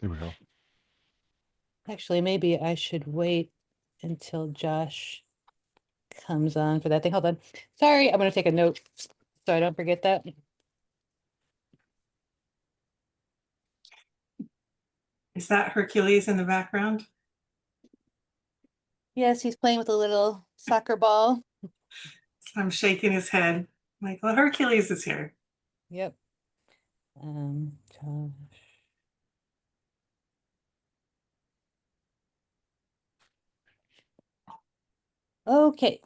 There we go. Actually, maybe I should wait until Josh comes on for that thing. Hold on. Sorry, I'm going to take a note so I don't forget that. Is that Hercules in the background? Yes, he's playing with a little soccer ball. So I'm shaking his head. I'm like, well, Hercules is here. Yep. Josh. Okay.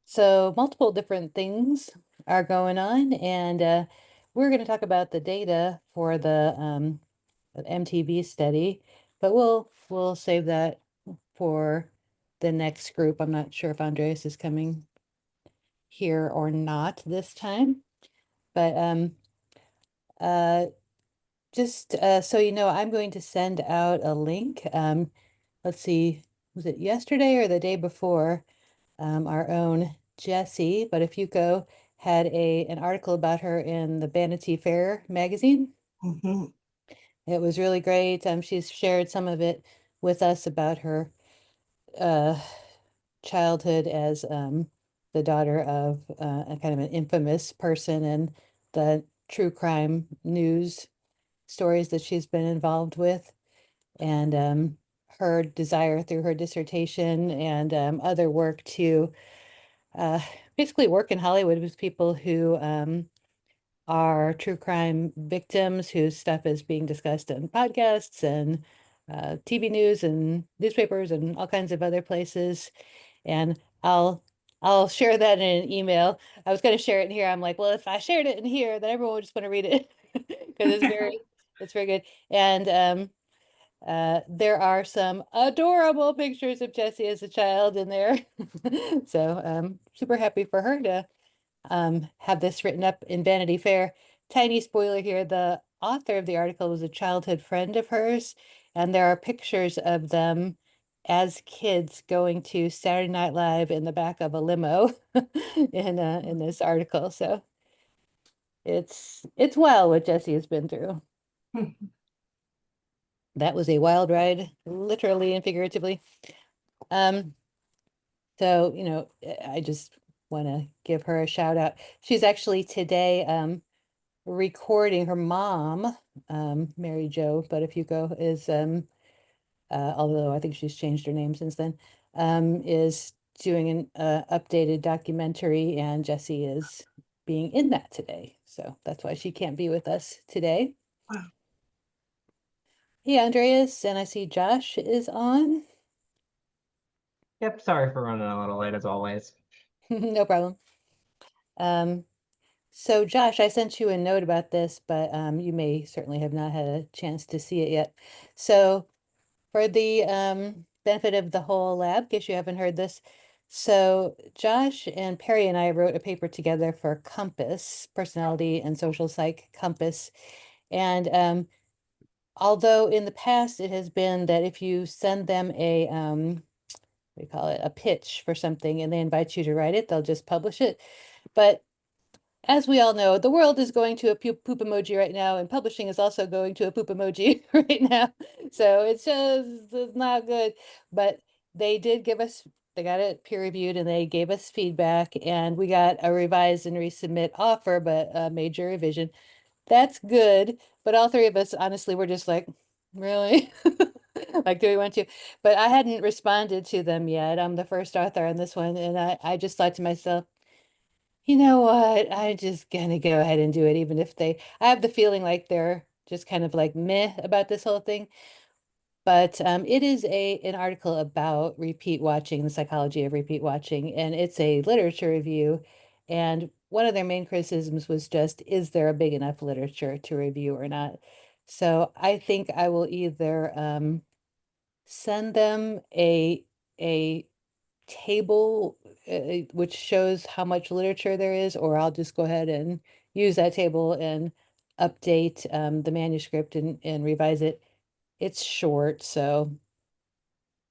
So multiple different things are going on, and we're going to talk about the data for the MTV study, but we'll save that for the next group. I'm not sure if Andreas is coming here or not this time, but uh, just so you know, I'm going to send out a link. Let's see, was it yesterday or the day before? Our own Jessie, but if you go, had an article about her in the Vanity Fair magazine. Mhm. It was really great. She's shared some of it with us about her uh, childhood as the daughter of a kind of an infamous person and the true crime news stories that she's been involved with, and her desire through her dissertation and other work to uh, basically work in Hollywood with people who are true crime victims whose stuff is being discussed in podcasts and TV news and newspapers and all kinds of other places. And I'll share that in an email. I was going to share it in here. I'm like, well, if I shared it in here, then everyone would just want to read it because it's very good. And there are some adorable pictures of Jessie as a child in there. So super happy for her to have this written up in Vanity Fair. Tiny spoiler here, the author of the article was a childhood friend of hers, and there are pictures of them as kids going to Saturday Night Live in the back of a limo in this article. So it's wild what Jessie has been through. That was a wild ride, literally and figuratively. Um, so I just want to give her a shout out. She's actually today recording her mom, Mary Jo, but if you go is although I think she's changed her name since then, is doing an updated documentary, and Jessie is being in that today. So that's why she can't be with us today. Wow. Hey, Andreas, and I see Josh is on. Yep, sorry for running a little late as always. No problem. Um, so Josh, I sent you a note about this, but you may certainly have not had a chance to see it yet. So for the benefit of the whole lab, in case you haven't heard this. So Josh and Perry and I wrote a paper together for Compass, Personality and Social Psych Compass. And although in the past it has been that if you send them what do you call it, a pitch for something and they invite you to write it, they'll just publish it. But as we all know, the world is going to a poop emoji right now, and publishing is also going to a poop emoji right now. So it's not good. But they did give us, they got it peer reviewed and they gave us feedback, and we got a revise and resubmit offer, but a major revision. That's good. But all three of us, honestly, were just like, really? Like, do we want to? But I hadn't responded to them yet. I'm the first author on this one, and I just thought to myself, you know what? I'm just gonna go ahead and do it, even if I have the feeling like they're just kind of like meh about this whole thing. But it is an article about repeat watching, the psychology of repeat watching, and it's a literature review. And one of their main criticisms was just, is there a big enough literature to review or not? So I think I will either send them a table which shows how much literature there is, or I'll just go ahead and use that table and update the manuscript and revise it. It's short, so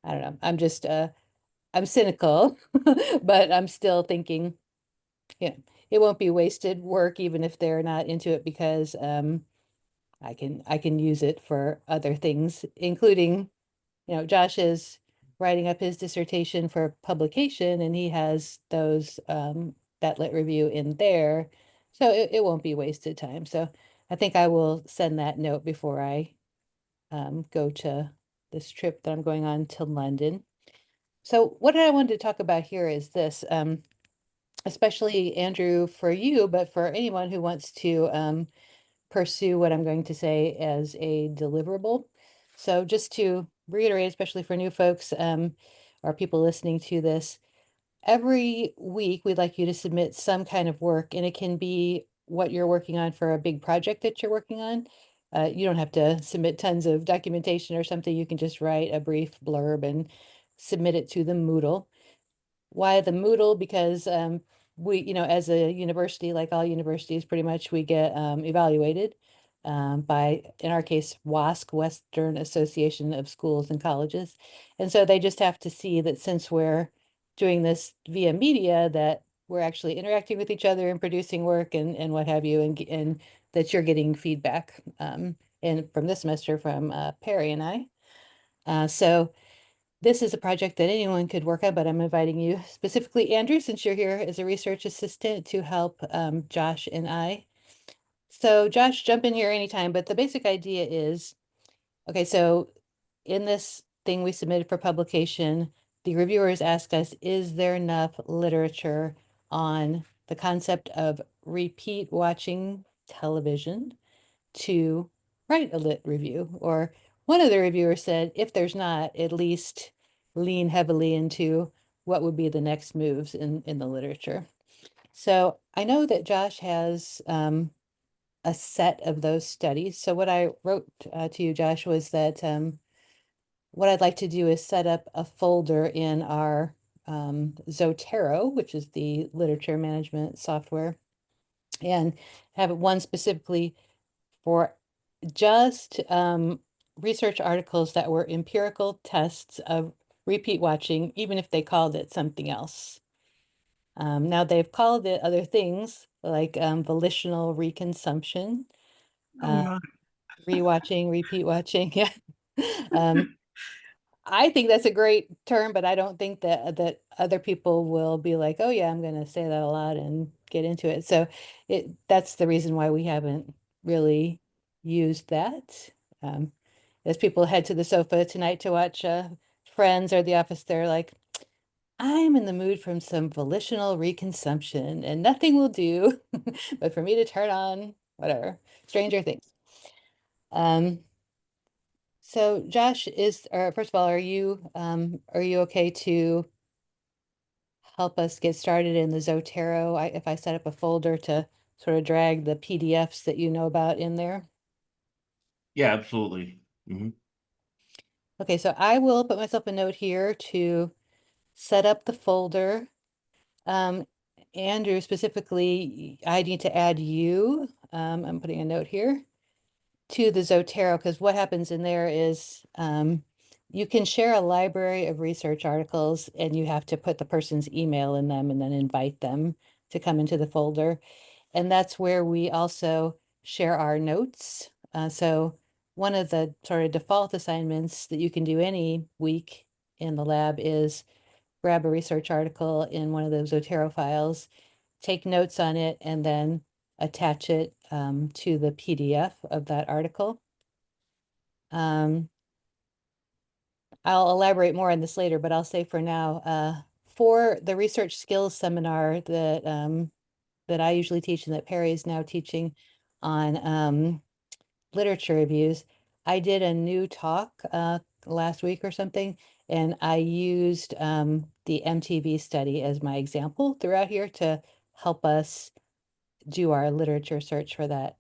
I don't know. I'm cynical, but I'm still thinking, yeah, it won't be wasted work even if they're not into it because I can use it for other things, including, Josh is writing up his dissertation for publication and he has those that lit review in there. So it won't be wasted time. So I think I will send that note before I go to this trip that I'm going on to London. So what I wanted to talk about here is this, especially Andrew, for you, but for anyone who wants to pursue what I'm going to say as a deliverable. So just to reiterate, especially for new folks or people listening to this, every week we'd like you to submit some kind of work, and it can be what you're working on for a big project that you're working on. You don't have to submit tons of documentation or something. You can just write a brief blurb and submit it to the Moodle. Why the Moodle? Because we, as a university, like all universities, pretty much we get evaluated by, in our case, WASC, Western Association of Schools and Colleges. And so they just have to see that since we're doing this via media, that we're actually interacting with each other and producing work and what have you, and that you're getting feedback. And from this semester from Perry and I. So this is a project that anyone could work on, but I'm inviting you, specifically Andrew, since you're here as a research assistant, to help Josh and I. So Josh, jump in here anytime, but the basic idea is, okay, so in this thing we submitted for publication, the reviewers asked us, is there enough literature on the concept of repeat watching television to write a lit review? Or one of the reviewers said, if there's not, at least lean heavily into what would be the next moves in the literature. So I know that Josh has a set of those studies. So what I wrote to you, Josh, was that what I'd like to do is set up a folder in our Zotero, which is the literature management software, and have one specifically for just research articles that were empirical tests of repeat watching, even if they called it something else. Now they've called it other things like volitional reconsumption, Oh my. rewatching, repeat watching. Yeah. Um, I think that's a great term, but I don't think that other people will be like, oh yeah, I'm going to say that a lot and get into it. So that's the reason why we haven't really used that. Um, as people head to the sofa tonight to watch Friends or The Office, they're like, I'm in the mood for some volitional reconsumption, and nothing will do but for me to turn on whatever, Stranger Things. Um, so Josh first of all, are you okay to help us get started in the Zotero? If I set up a folder to sort of drag the PDFs that you know about in there. Yeah, absolutely. Okay, so I will put myself a note here to set up the folder. Um, Andrew, specifically, I need to add you. I'm putting a note here to the Zotero, because what happens in there is you can share a library of research articles and you have to put the person's email in them and then invite them to come into the folder. And that's where we also share our notes. So one of the sort of default assignments that you can do any week in the lab is grab a research article in one of those Zotero files, take notes on it, and then attach it to the PDF of that article. I'll elaborate more on this later, but I'll say for now, for the research skills seminar that I usually teach and that Perry is now teaching on literature reviews, I did a new talk last week or something, and I used the MTV study as my example throughout here to help us do our literature search for that.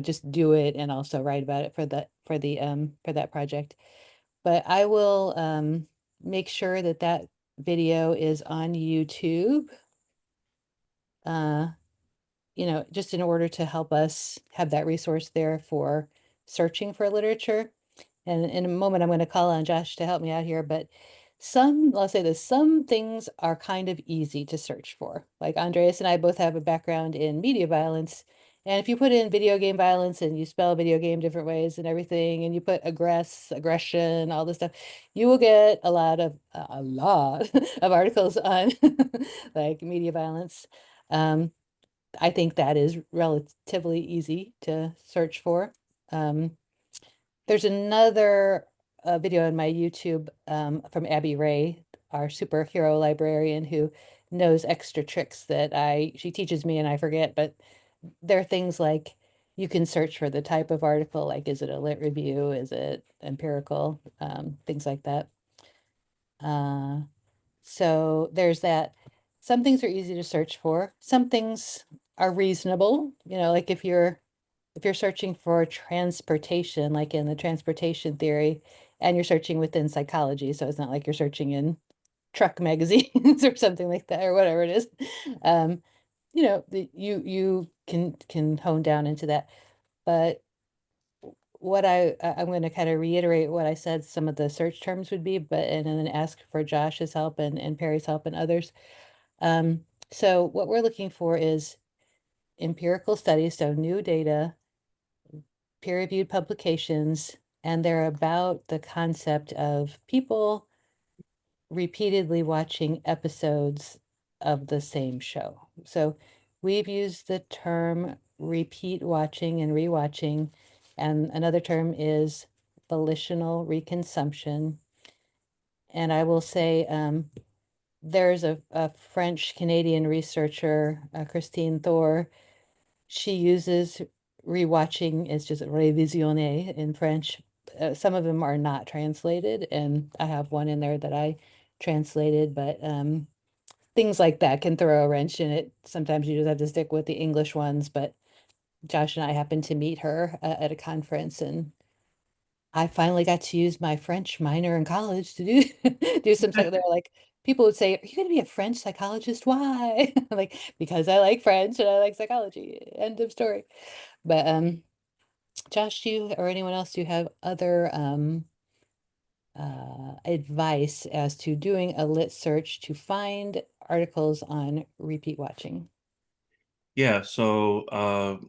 Just do it and also write about it for that project. But I will make sure that that video is on YouTube. Uh, just in order to help us have that resource there for searching for literature. And in a moment, I'm going to call on Josh to help me out here, but I'll say this, some things are kind of easy to search for. Like Andreas and I both have a background in media violence, And if you put in video game violence and you spell video game different ways and everything, and you put aggression, all this stuff, you will get a lot of articles on like media violence. Um, I think that is relatively easy to search for. Um, there's another video on my YouTube from Abby Ray, our superhero librarian, who knows extra tricks that she teaches me and I forget, but there are things like you can search for the type of article, like is it a lit review, is it empirical, things like that. So there's that. Some things are easy to search for. Some things are reasonable, like if you're searching for transportation, like in the transportation theory, and you're searching within psychology, so it's not like you're searching in truck magazines or something like that, or whatever it is. Um, you can hone down into that. But what I'm going to kind of reiterate what I said some of the search terms would be, but and then ask for Josh's help and Perry's help and others. So what we're looking for is empirical studies, so new data, peer-reviewed publications, and they're about the concept of people repeatedly watching episodes of the same show. So we've used the term repeat watching and rewatching, and another term is volitional reconsumption. And I will say there's a French Canadian researcher, Christine Thor. She uses rewatching, it's just revisionner in French. Some of them are not translated, and I have one in there that I translated, but things like that can throw a wrench in it. Sometimes you just have to stick with the English ones, but Josh and I happened to meet her at a conference, and I finally got to use my French minor in college to do some stuff. They're like, people would say, "Are you going to be a French psychologist? Why?" Like, because I like French and I like psychology. End of story. But Josh, do you or anyone else, do you have other advice as to doing a lit search to find articles on repeat watching? Yeah, so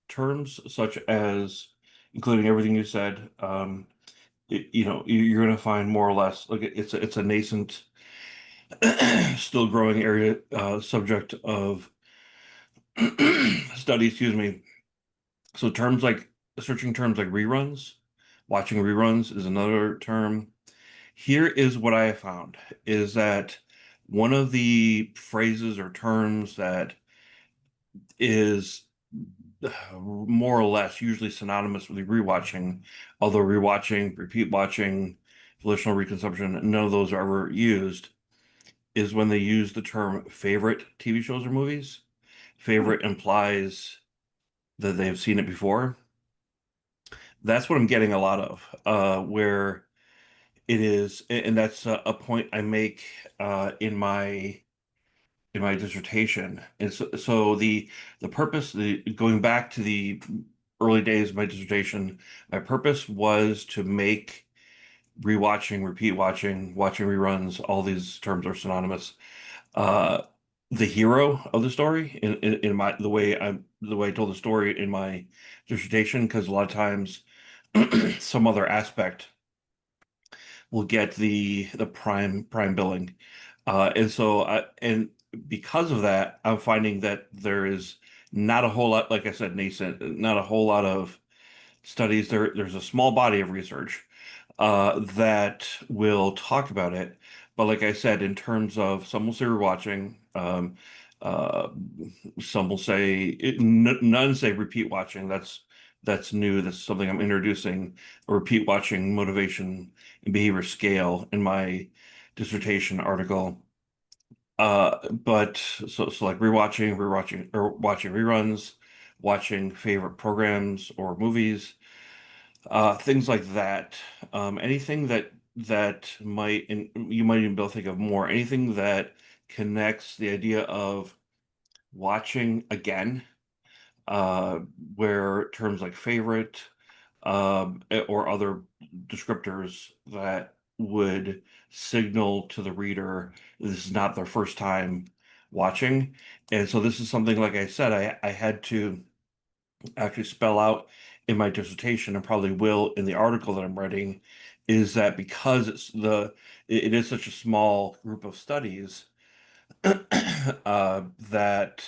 terms such as, including everything you said, you're going to find more or less like it's a nascent, still growing area, subject of study, excuse me. So terms like searching terms like reruns, watching reruns is another term. Here is what I have found is that one of the phrases or terms that is more or less usually synonymous with rewatching, although rewatching, repeat watching, volitional reconsumption, none of those are ever used, is when they use the term favorite TV shows or movies. Hmm. Favorite implies that they've seen it before. That's what I'm getting a lot of, where it is, and that's a point I make in my dissertation. And so the purpose, the going back to the early days of my dissertation, my purpose was to make rewatching, repeat watching, watching reruns, all these terms are synonymous. Uh, the hero of the story in my the way I told the story in my dissertation, because a lot of times some other aspect will get the prime billing. And because of that, I'm finding that there is not a whole lot, like I said, nascent, not a whole lot of studies. There's a small body of research that will talk about it. But like I said, in terms of some will say rewatching, uh, some will say none say repeat watching. That's new. That's something I'm introducing, a repeat watching motivation and behavior scale in my dissertation article. But so like rewatching or watching reruns, watching favorite programs or movies, things like that. Anything that might, and you might even be able to think of more, anything that connects the idea of watching again, uh, where terms like favorite, or other descriptors that would signal to the reader this is not their first time watching. And so this is something, like I said, I had to actually spell out in my dissertation, and probably will in the article that I'm writing, is that because it is such a small group of studies, that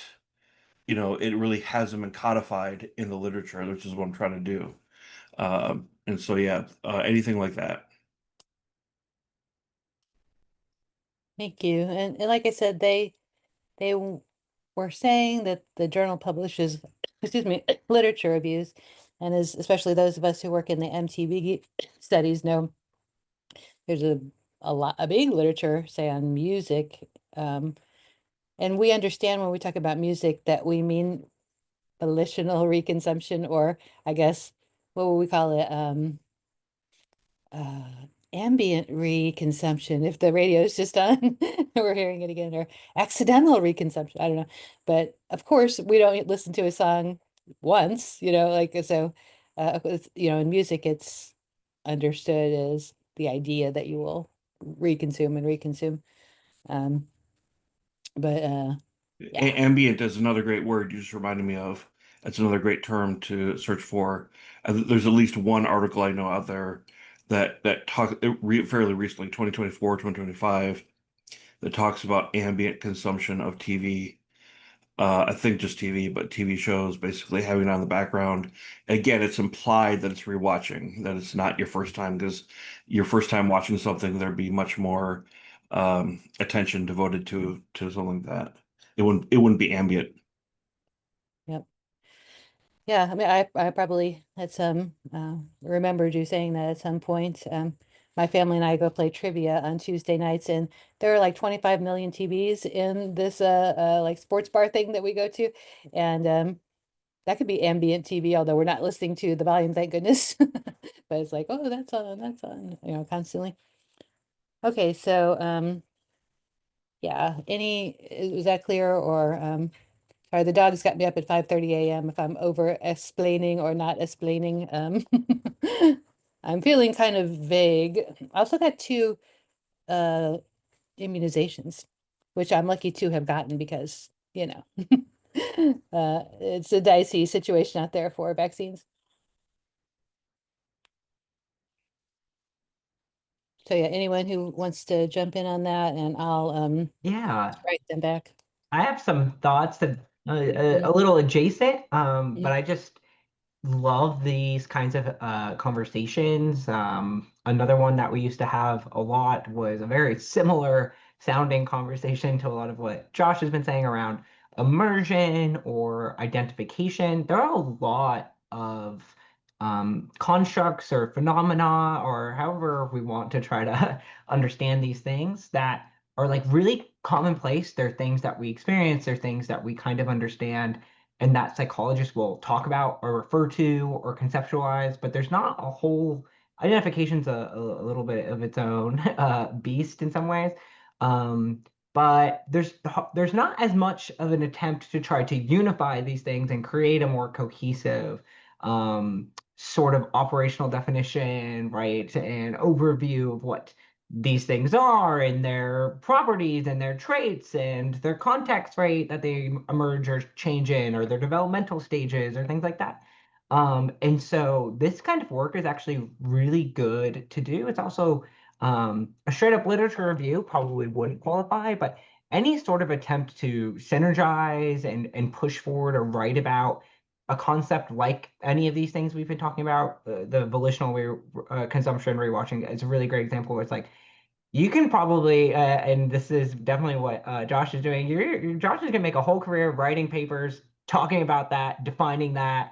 it really hasn't been codified in the literature, which is what I'm trying to do. And so yeah, anything like that. Thank you. And like I said, they were saying that the journal publishes, excuse me, literature reviews, and as especially those of us who work in the MTB studies know, there's a big literature, say, on music. And we understand when we talk about music that we mean volitional reconsumption, or I guess what would we call it? Uh, Ambient reconsumption, if the radio is just on, we're hearing it again, or accidental reconsumption. I don't know. But of course, we don't listen to a song once, like so. In music, it's understood as the idea that you will reconsume and reconsume. Um, but yeah, Ambient is another great word you just reminded me of. That's another great term to search for. There's at least one article I know out there that talk fairly recently, 2024, 2025, that talks about ambient consumption of TV. I think just TV, but TV shows basically having it on the background. Again, it's implied that it's rewatching, that it's not your first time, because your first time watching something, there'd be much more attention devoted to something like that. It wouldn't be ambient. yep. Yeah, I mean, I probably had some remembered you saying that at some point. My family and I go play trivia on Tuesday nights, and there are like 25 million TVs in this like sports bar thing that we go to, and that could be ambient TV, although we're not listening to the volume, thank goodness. But it's like, oh, that's on, constantly. Okay, so yeah, is that clear, or sorry, the dogs got me up at 5:30 a.m. if I'm over explaining or not explaining. I'm feeling kind of vague. I also got two uh immunizations, which I'm lucky to have gotten because, it's a dicey situation out there for vaccines. So yeah, anyone who wants to jump in on that, and I'll Yeah, write them back. I have some thoughts that Mhm, a little adjacent, but mhm. I just love these kinds of conversations. Another one that we used to have a lot was a very similar sounding conversation to a lot of what Josh has been saying around immersion or identification. There are a lot of constructs or phenomena, or however we want to try to understand these things, that are like really commonplace. They're things that we experience, they're things that we kind of understand and that psychologists will talk about or refer to or conceptualize, but there's not a whole identification's a little bit of its own beast in some ways. Um, but there's not as much of an attempt to try to unify these things and create a more cohesive sort of operational definition, right? And overview of what these things are and their properties and their traits and their context, right, that they emerge or change in, or their developmental stages or things like that. And so this kind of work is actually really good to do. It's also a straight up literature review probably wouldn't qualify, but any sort of attempt to synergize and push forward or write about a concept like any of these things we've been talking about, the volitional consumption rewatching is a really great example where it's like, you can probably, and this is definitely what Josh is doing. Josh is gonna make a whole career of writing papers, talking about that, defining that,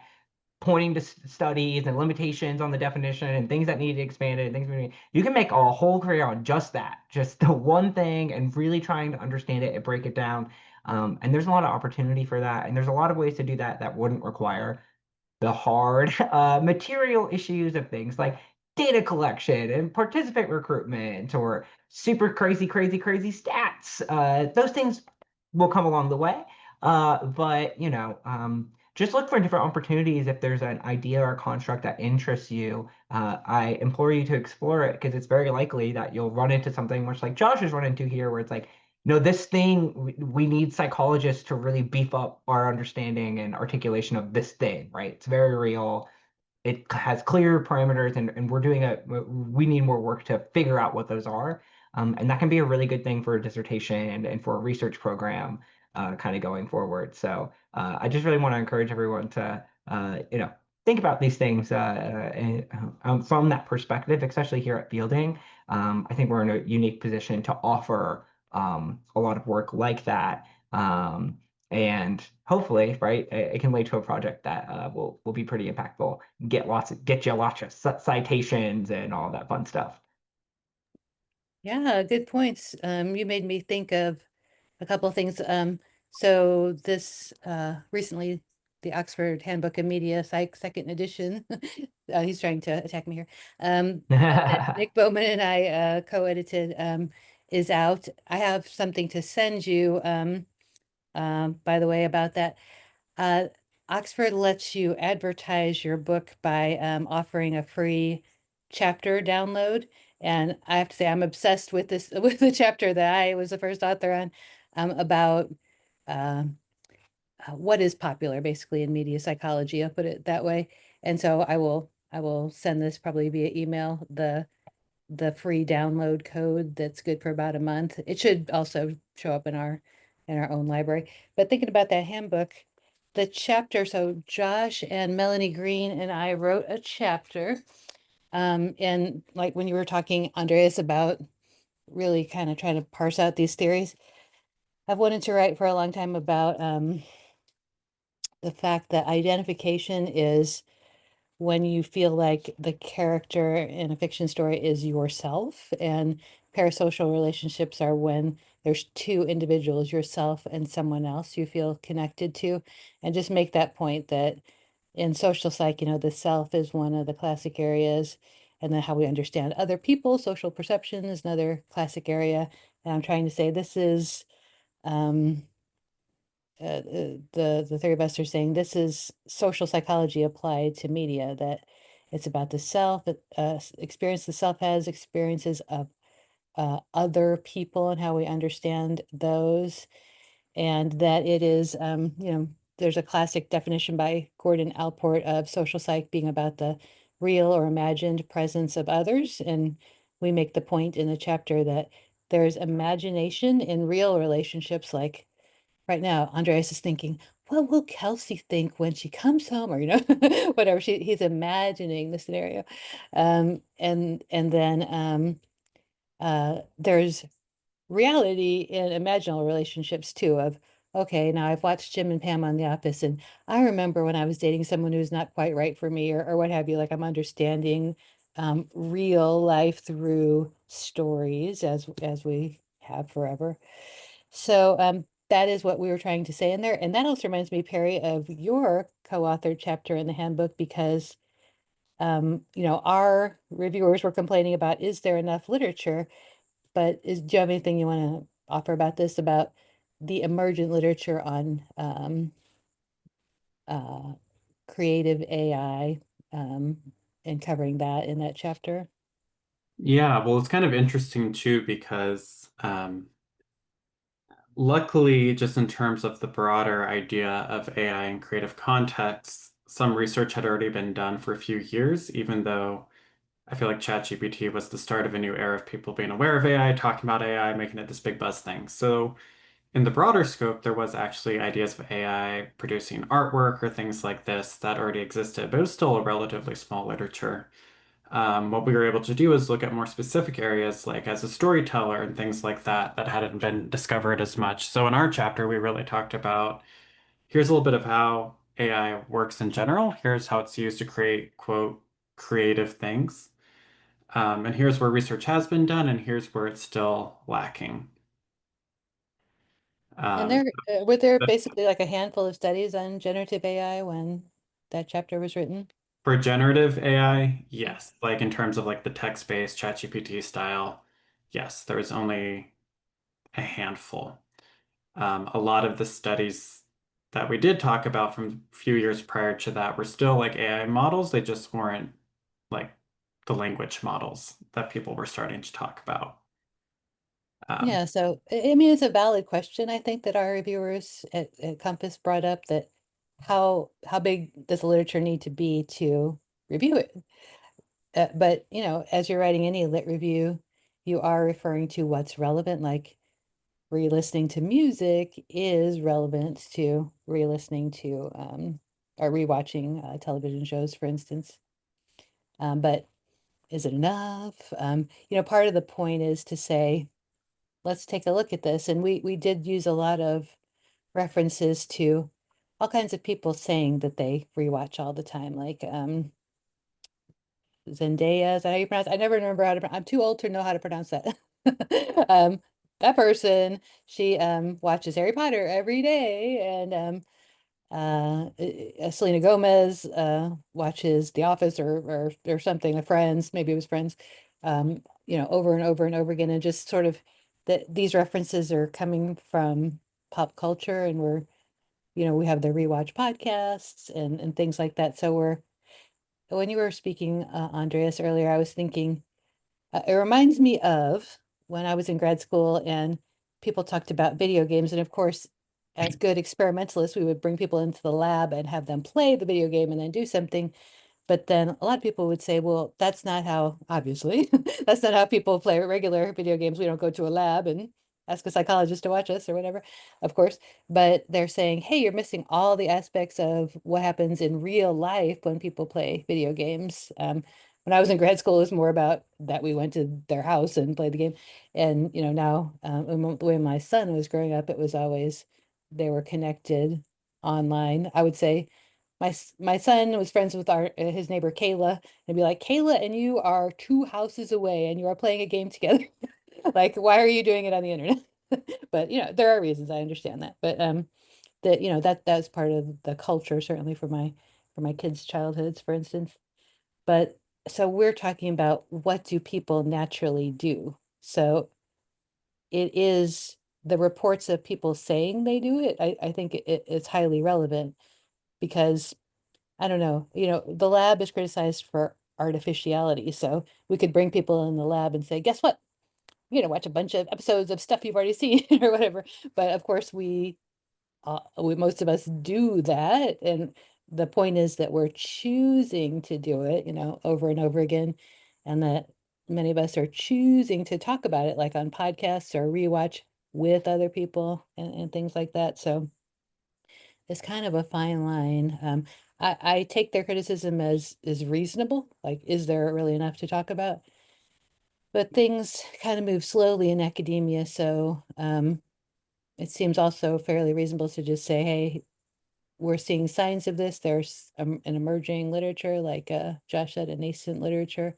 pointing to studies and limitations on the definition and things that need to be expanded and things we need. You can make a whole career on just that, just the one thing, and really trying to understand it and break it down. And there's a lot of opportunity for that, and there's a lot of ways to do that that wouldn't require the hard material issues of things like data collection and participant recruitment or super crazy, crazy, crazy stats. Those things will come along the way. But just look for different opportunities. If there's an idea or a construct that interests you, I implore you to explore it, because it's very likely that you'll run into something much like Josh has run into here, where it's like, no, this thing, we need psychologists to really beef up our understanding and articulation of this thing, right? It's very real. It has clear parameters, and we need more work to figure out what those are. And that can be a really good thing for a dissertation and for a research program kind of going forward. So I just really want to encourage everyone to, think about these things from that perspective, especially here at Fielding. I think we're in a unique position to offer a lot of work like that. And hopefully, right, it can lead to a project that will be pretty impactful. Get you lots of citations and all that fun stuff. Yeah, good points. You made me think of a couple of things. So this recently, the Oxford Handbook of Media Psych second edition. He's trying to attack me here. That Nick Bowman and I co-edited is out. I have something to send you. By the way, about that. Uh, Oxford lets you advertise your book by offering a free chapter download. And I have to say, I'm obsessed with this, with the chapter that I was the first author on, about um, what is popular basically in media psychology. I'll put it that way. And so I will send this probably via email, the free download code that's good for about a month. It should also show up in our own library. But thinking about that handbook, the chapter, so Josh and Melanie Green and I wrote a chapter. And like when you were talking, Andreas, about really kind of trying to parse out these theories, I've wanted to write for a long time about the fact that identification is when you feel like the character in a fiction story is yourself, and parasocial relationships are when there's two individuals, yourself and someone else you feel connected to. And just make that point that in social psych, the self is one of the classic areas, and then how we understand other people, social perception is another classic area. And I'm trying to say this is um the three of us are saying this is social psychology applied to media, that it's about the self, experience the self has, experiences of other people and how we understand those, and that it is, there's a classic definition by Gordon Allport of social psych being about the real or imagined presence of others. And we make the point in the chapter that there's imagination in real relationships, like right now, Andreas is thinking, what will Kelsey think when she comes home? Or, whatever he's imagining the scenario. And then there's reality in imaginal relationships too, of, okay, now I've watched Jim and Pam on The Office, and I remember when I was dating someone who's not quite right for me, or what have you, like I'm understanding real life through stories, as we have forever. So that is what we were trying to say in there. And that also reminds me, Perry, of your co-authored chapter in the handbook, because our reviewers were complaining about, is there enough literature? But do you have anything you want to offer about this, about the emergent literature on uh, creative AI, um, and covering that in that chapter? Yeah, well, it's kind of interesting too because luckily, just in terms of the broader idea of AI in creative contexts, some research had already been done for a few years, even though I feel like ChatGPT was the start of a new era of people being aware of AI, talking about AI, making it this big buzz thing. So, in the broader scope, there was actually ideas of AI producing artwork or things like this that already existed, but it was still a relatively small literature. What we were able to do is look at more specific areas, like as a storyteller and things like that, that hadn't been discovered as much. So in our chapter, we really talked about here's a little bit of how AI works in general. Here's how it's used to create, quote, creative things. And here's where research has been done, and here's where it's still lacking. And Um, there were there basically like a handful of studies on generative AI when that chapter was written? for generative AI, yes, like in terms of like the text-based ChatGPT style, yes, there's only a handful. A lot of the studies that we did talk about from a few years prior to that were still like AI models. They just weren't like the language models that people were starting to talk about. Yeah, so I mean, it's a valid question. I think that our reviewers at Compass brought up that how big does the literature need to be to review it? But you know, as you're writing any lit review, you are referring to what's relevant, like re-listening to music is relevant to re-listening to or rewatching television shows, for instance. But is it enough? You know, part of the point is to say, let's take a look at this. And we did use a lot of references to all kinds of people saying that they rewatch all the time, like Zendaya, is that how you pronounce it? I never remember how to I'm too old to know how to pronounce that. Um, that person, she watches Harry Potter every day, and Selena Gomez watches The Office or something, Friends, maybe it was Friends, you know, over and over and over again, and just sort of that these references are coming from pop culture, and we're, you know, we have the rewatch podcasts and things like that. So we're when you were speaking, Andreas, earlier, I was thinking it reminds me of when I was in grad school and people talked about video games. And of course, as good experimentalists, we would bring people into the lab and have them play the video game and then do something. But then a lot of people would say, well, that's not how, obviously, that's not how people play regular video games. We don't go to a lab and ask a psychologist to watch us or whatever, of course. But they're saying, hey, you're missing all the aspects of what happens in real life when people play video games. When I was in grad school, it was more about that we went to their house and played the game. And, you know, now the way my son was growing up, it was always they were connected online. I would say my son was friends with our his neighbor Kayla, and be like, Kayla and you are 2 houses away and you are playing a game together. Like, why are you doing it on the internet? But you know, there are reasons, I understand that. But that, you know, that's part of the culture, certainly for my kids' childhoods, for instance. But so we're talking about what do people naturally do? So it is the reports of people saying they do it. I think it's highly relevant because I don't know, you know, the lab is criticized for artificiality. So we could bring people in the lab and say, guess what? You're gonna watch a bunch of episodes of stuff you've already seen or whatever. But of course, most of us do that. And the point is that we're choosing to do it, you know, over and over again. And that many of us are choosing to talk about it, like on podcasts or rewatch with other people and things like that. So it's kind of a fine line. I take their criticism as is reasonable. Like, is there really enough to talk about? But things kind of move slowly in academia, so it seems also fairly reasonable to just say, hey, we're seeing signs of this. There's an emerging literature, like Josh said, a nascent literature,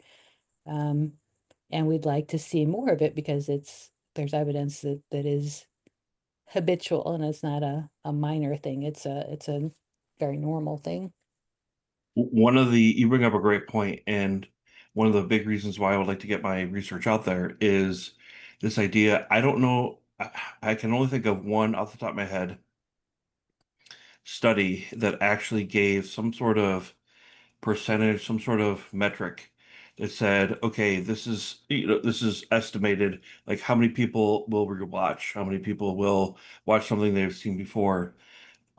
um, and we'd like to see more of it because there's evidence that is habitual and it's not a minor thing. It's a very normal thing. You bring up a great point, and one of the big reasons why I would like to get my research out there is this idea. I don't know, I can only think of one off the top of my head study that actually gave some sort of percentage, some sort of metric that said, okay, this is estimated, like how many people will rewatch, how many people will watch something they've seen before.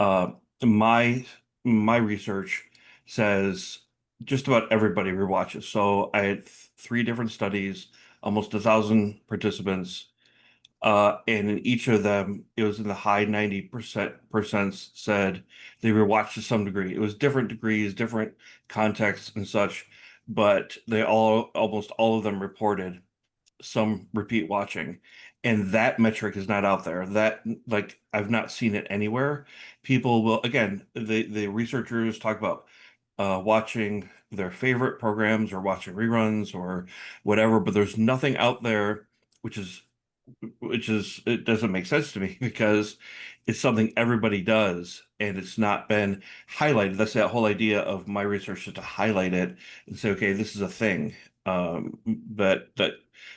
Uh, my my research says just about everybody rewatches. So I had 3 different studies, almost 1,000 participants, and in each of them, it was in the high 90% said they rewatched to some degree. It was different degrees, different contexts and such, but they almost all of them reported some repeat watching. And that metric is not out there. That, like, I've not seen it anywhere. People will, again, the researchers talk about watching their favorite programs or watching reruns or whatever, but there's nothing out there which is it doesn't make sense to me because it's something everybody does and it's not been highlighted. That's that whole idea of my research is to highlight it and say, okay, this is a thing, that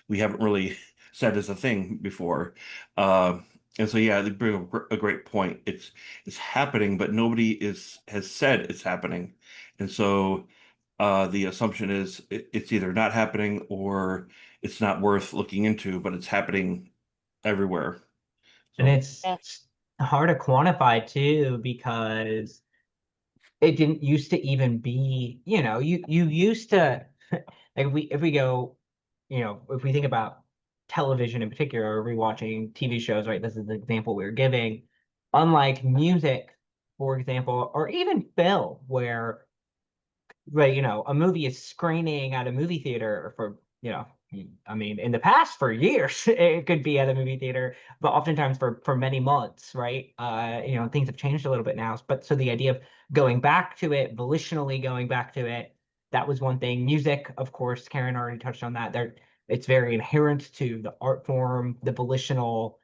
we haven't really said is a thing before. And so, yeah, they bring up a great point. It's happening, but nobody has said it's happening. And so the assumption is it's either not happening or it's not worth looking into, but it's happening everywhere. And So it's Yeah. hard to quantify too, because it didn't used to even be, you used to like if we go, if we think about television in particular, or rewatching TV shows, right? This is the example we were giving. Unlike music, for example, or even film, where right, a movie is screening at a movie theater for, I mean, in the past for years, it could be at a movie theater, but oftentimes for many months, right? Things have changed a little bit now. But so the idea of going back to it, volitionally going back to it, that was one thing. Music, of course, Karen already touched on that. It's very inherent to the art form, the volitional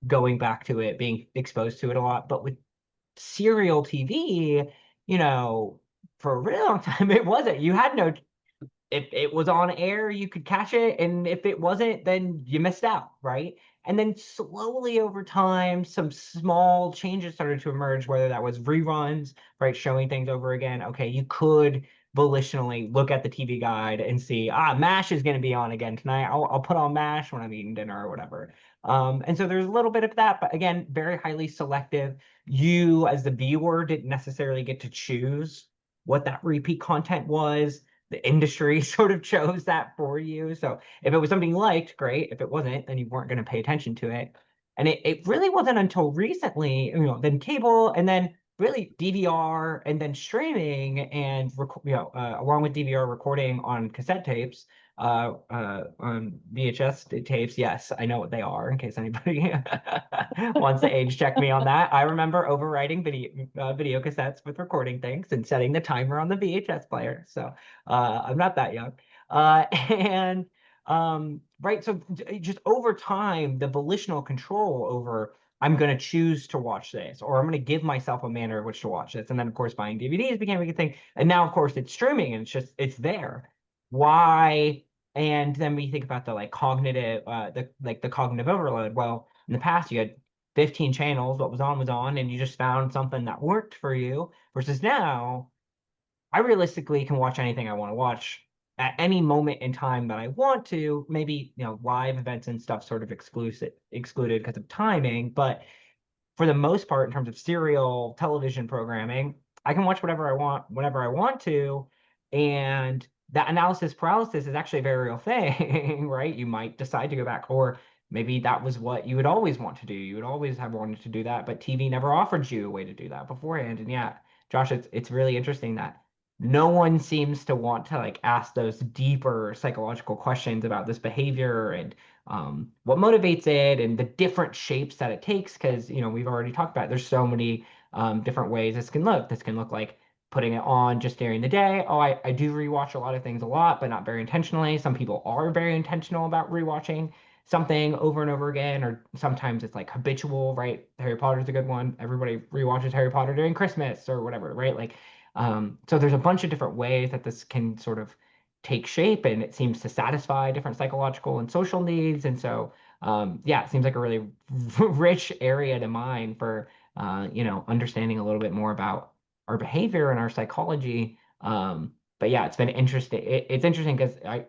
going back to it, being exposed to it a lot. But with serial TV, you know, for a really long time, it wasn't. You had no, if it was on air, you could catch it. And if it wasn't, then you missed out, right? And then slowly over time, some small changes started to emerge, whether that was reruns, right? Showing things over again. Okay, you could volitionally look at the TV guide and see, MASH is going to be on again tonight. I'll put on MASH when I'm eating dinner or whatever. And so there's a little bit of that, but again, very highly selective. You, as the viewer, didn't necessarily get to choose what that repeat content was. The industry sort of chose that for you. So if it was something you liked, great. If it wasn't, then you weren't going to pay attention to it. And it really wasn't until recently, then cable, and then really DVR, and then streaming, and along with DVR, recording on cassette tapes, on VHS tapes. Yes, I know what they are, in case anybody wants to age check me on that. I remember overwriting video cassettes with recording things and setting the timer on the VHS player. So I'm not that young. And right, so just over time, the volitional control over, I'm going to choose to watch this, or I'm going to give myself a manner in which to watch this. And then, of course, buying DVDs became a good thing. And now, of course, it's streaming, and it's there. Why? And then we think about the cognitive, the cognitive overload. Well, in the past, you had 15 channels. What was on, and you just found something that worked for you. Versus now, I realistically can watch anything I want to watch at any moment in time that I want to. Maybe, live events and stuff sort of excluded because of timing, but for the most part, in terms of serial television programming, I can watch whatever I want, whenever I want to. And that analysis paralysis is actually a very real thing, right? You might decide to go back, or maybe that was what you would always want to do. You would always have wanted to do that, but TV never offered you a way to do that beforehand. And yeah, Josh, it's really interesting that no one seems to want to ask those deeper psychological questions about this behavior, and what motivates it, and the different shapes that it takes. Because we've already talked about it. There's so many different ways this can look. This can look like putting it on just during the day. Oh, I do rewatch a lot of things a lot, but not very intentionally. Some people are very intentional about rewatching something over and over again, or sometimes it's habitual, right? Harry Potter's a good one. Everybody rewatches Harry Potter during Christmas or whatever, right? So there's a bunch of different ways that this can sort of take shape, and it seems to satisfy different psychological and social needs. And so, yeah, it seems like a really rich area to mine for, understanding a little bit more about our behavior and our psychology. But yeah, it's been interesting. It's interesting because I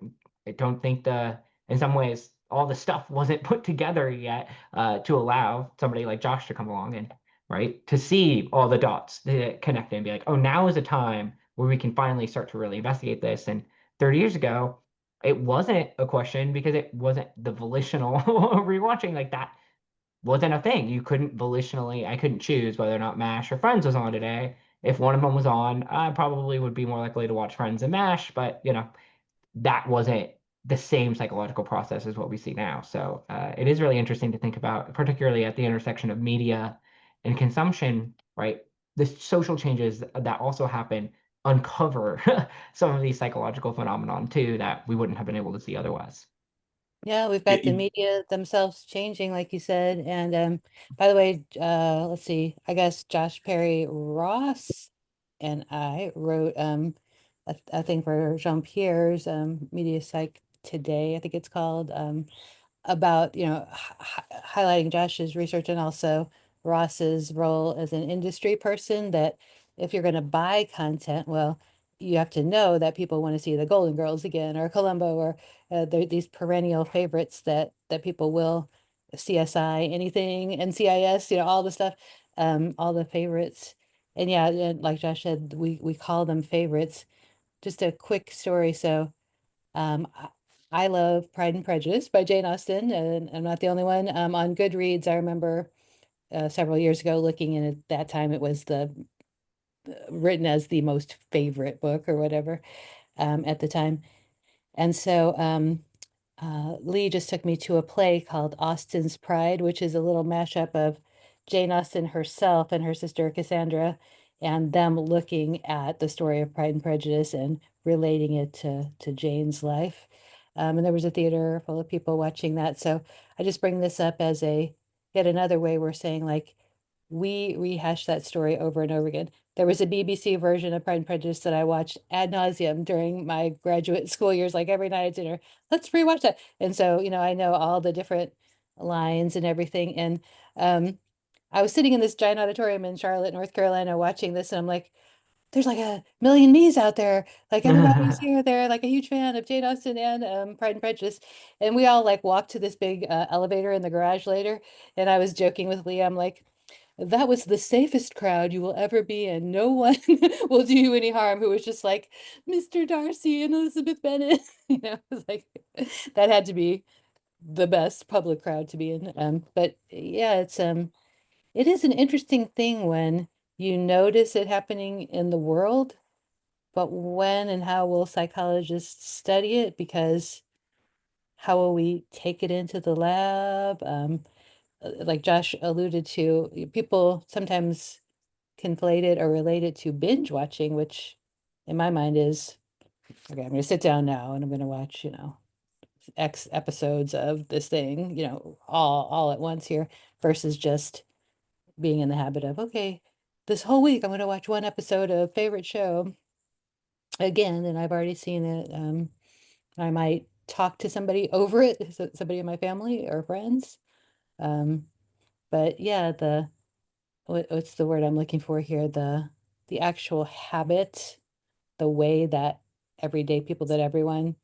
don't think in some ways, all the stuff wasn't put together yet to allow somebody like Josh to come along and, right, to see all the dots to connect and be like, oh, now is a time where we can finally start to really investigate this. And 30 years ago, it wasn't a question, because it wasn't the volitional rewatching. That wasn't a thing. You couldn't volitionally, I couldn't choose whether or not MASH or Friends was on today. If one of them was on, I probably would be more likely to watch Friends than MASH, but that wasn't the same psychological process as what we see now. So it is really interesting to think about, particularly at the intersection of media and consumption, right? The social changes that also happen uncover some of these psychological phenomenon too that we wouldn't have been able to see otherwise. Yeah, we've Yeah, got the media themselves changing, like you said. And by the way, let's see, I guess Josh Perry Ross and I wrote a thing for Jean-Pierre's Media Psych Today, I think it's called, about, highlighting Josh's research and also Ross's role as an industry person, that if you're going to buy content, well, you have to know that people want to see the Golden Girls again, or Columbo, or these perennial favorites that people will CSI, anything, NCIS, all the stuff, all the favorites. And yeah, and like Josh said, we call them favorites. Just a quick story. So I love Pride and Prejudice by Jane Austen, and I'm not the only one. On Goodreads, I remember several years ago looking, and at that time it was the written as the most favorite book or whatever at the time. And so Lee just took me to a play called Austen's Pride, which is a little mashup of Jane Austen herself and her sister Cassandra, and them looking at the story of Pride and Prejudice and relating it to Jane's life. And there was a theater full of people watching that. So I just bring this up as a yet another way we're saying, like, we rehash that story over and over again. There was a BBC version of Pride and Prejudice that I watched ad nauseum during my graduate school years, like every night at dinner. Let's rewatch that. And so, I know all the different lines and everything. And I was sitting in this giant auditorium in Charlotte, North Carolina, watching this, and I'm like, there's like a million me's out there. Like everybody's here. They're like a huge fan of Jane Austen and Pride and Prejudice. And we all like walked to this big elevator in the garage later. And I was joking with Leah. I'm like, that was the safest crowd you will ever be in. No one will do you any harm. Who was just like Mr. Darcy and Elizabeth Bennet. It was like that had to be the best public crowd to be in. But yeah, it is an interesting thing when you notice it happening in the world, but when and how will psychologists study it? Because how will we take it into the lab? Like Josh alluded to, people sometimes conflate it or relate it to binge watching, which in my mind is, okay, I'm going to sit down now and I'm going to watch, X episodes of this thing, all at once here, versus just being in the habit of, okay, this whole week I'm going to watch one episode of favorite show again, and I've already seen it. I might talk to somebody over it, somebody in my family or friends. But yeah, what's the word I'm looking for here? The actual habit, the way that everyday people, that everyone,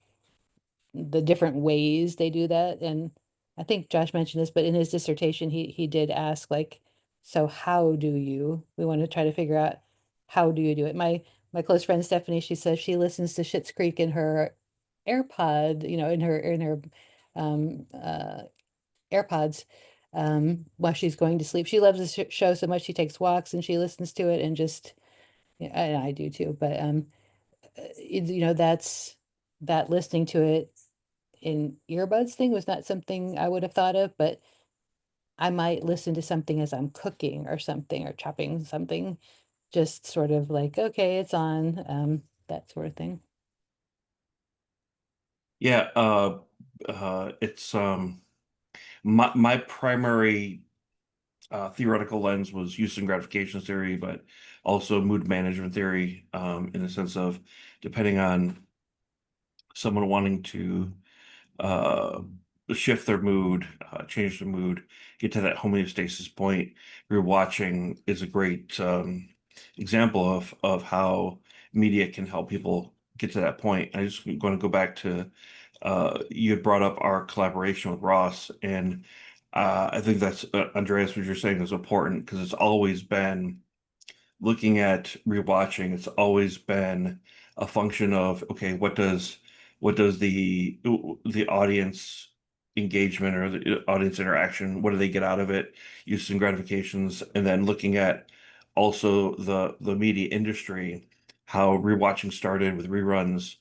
the different ways they do that. And I think Josh mentioned this, but in his dissertation, he did ask, like, so how do you, we want to try to figure out, how do you do it? My close friend Stephanie, she says she listens to Schitt's Creek in her AirPod, in her AirPods while she's going to sleep. She loves the show so much she takes walks and she listens to it, and just, yeah, and I do too. But that's that listening to it in earbuds thing was not something I would have thought of, but I might listen to something as I'm cooking or something, or chopping something, just sort of like, okay, it's on, that sort of thing. Yeah, it's my primary theoretical lens was use and gratification theory, but also mood management theory, in the sense of depending on someone wanting to uh, shift their mood, change their mood, get to that homeostasis point. Rewatching is a great example of how media can help people get to that point. I just going to go back to you had brought up our collaboration with Ross, and I think that's Andreas, what you're saying is important because it's always been looking at rewatching, it's always been a function of, okay, what does the audience engagement or the audience interaction, what do they get out of it, use and gratifications, and then looking at also the media industry, how rewatching started with reruns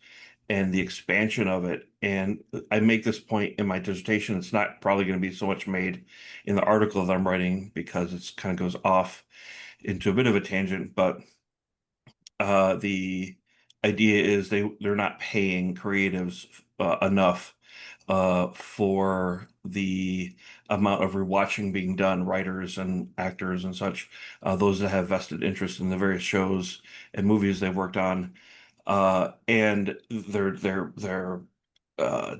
and the expansion of it. And I make this point in my dissertation. It's not probably going to be so much made in the article that I'm writing because it's kind of goes off into a bit of a tangent, but the idea is they're not paying creatives enough for the amount of rewatching being done, writers and actors and such, those that have vested interest in the various shows and movies they've worked on, and they're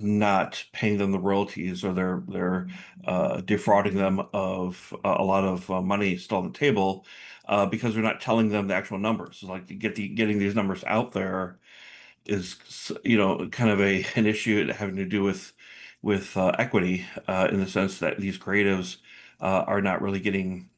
not paying them the royalties, or they're defrauding them of a lot of money still on the table, because they're not telling them the actual numbers. Like getting these numbers out there is kind of an issue having to do with equity in the sense that these creatives are not really getting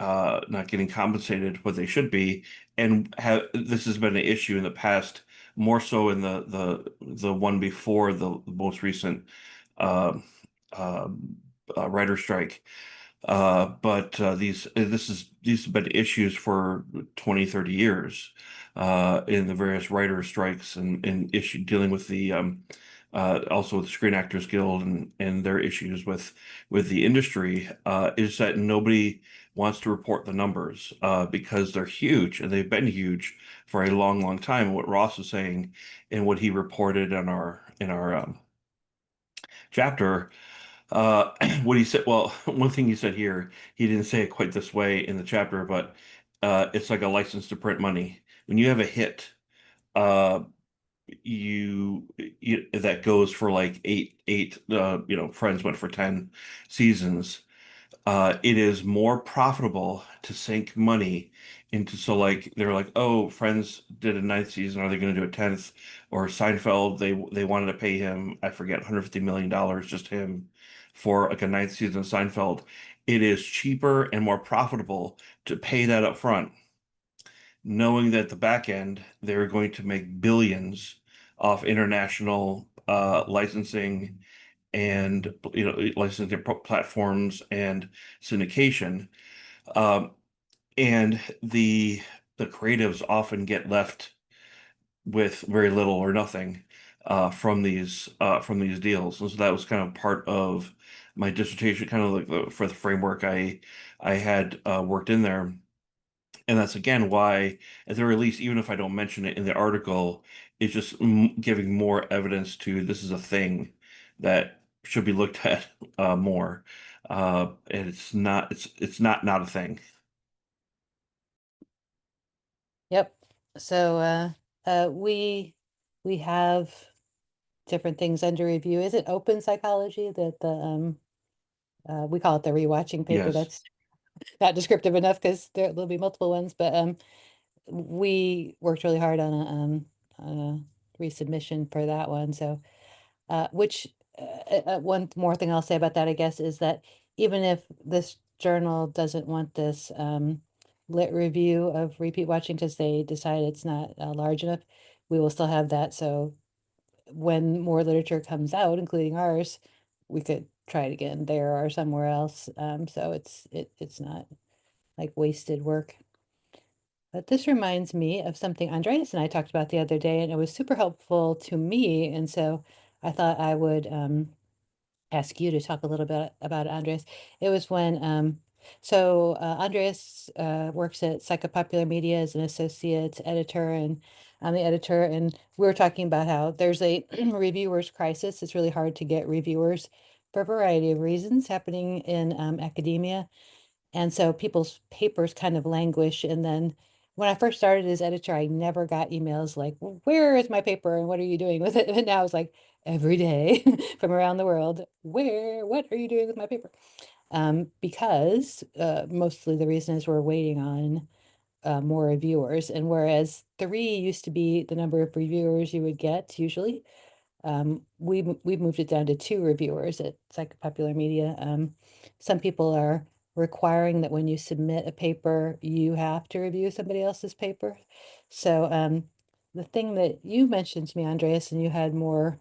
not getting compensated what they should be, and have this has been an issue in the past, more so in the one before the most recent uh, uh, writer strike. But these have been issues for 20, 30 years in the various writer strikes and issue dealing with the also with the Screen Actors Guild and their issues with the industry is that nobody wants to report the numbers because they're huge and they've been huge for a long, long time. What Ross was saying and what he reported in our chapter what he said, well, one thing he said here, he didn't say it quite this way in the chapter, but it's like a license to print money. When you have a hit, uh, you that goes for like eight, Friends went for 10 seasons. It is more profitable to sink money into, so like they're like, oh, Friends did a ninth season, are they going to do a 10th? Or Seinfeld, they wanted to pay him, I forget, $150 million, just him, for like a ninth season of Seinfeld. It is cheaper and more profitable to pay that up front, knowing that at the back end they're going to make billions off international licensing and licensing platforms and syndication. Um, and the creatives often get left with very little or nothing from these deals. And so that was kind of part of my dissertation, kind of like for the framework I had worked in there. And that's again why, at the very least, even if I don't mention it in the article, it's just giving more evidence to this is a thing that should be looked at more. And it's not a thing. Yep. So we have different things under review. Is it open psychology that the we call it the rewatching paper? Yes. That's not descriptive enough because there'll be multiple ones, but we worked really hard on a resubmission for that one. So which one more thing I'll say about that, I guess, is that even if this journal doesn't want this lit review of repeat watching because they decide it's not large enough, we will still have that. So when more literature comes out, including ours, we could try it again there or somewhere else. So it's not like wasted work. But this reminds me of something Andreas and I talked about the other day, and it was super helpful to me. And so I thought I would ask you to talk a little bit about it, Andreas. It was when, Andreas works at Psychopopular Media as an associate editor, and I'm the editor. And we were talking about how there's a reviewers crisis. It's really hard to get reviewers for a variety of reasons happening in academia. And so people's papers kind of languish. And then when I first started as editor, I never got emails like, where is my paper and what are you doing with it? And now it's like every day from around the world, what are you doing with my paper? Because mostly the reason is we're waiting on more reviewers. And whereas 3 used to be the number of reviewers you would get usually, we've moved it down to 2 reviewers at Psychopopular Media. Some people are requiring that when you submit a paper, you have to review somebody else's paper. So the thing that you mentioned to me, Andreas, and you had more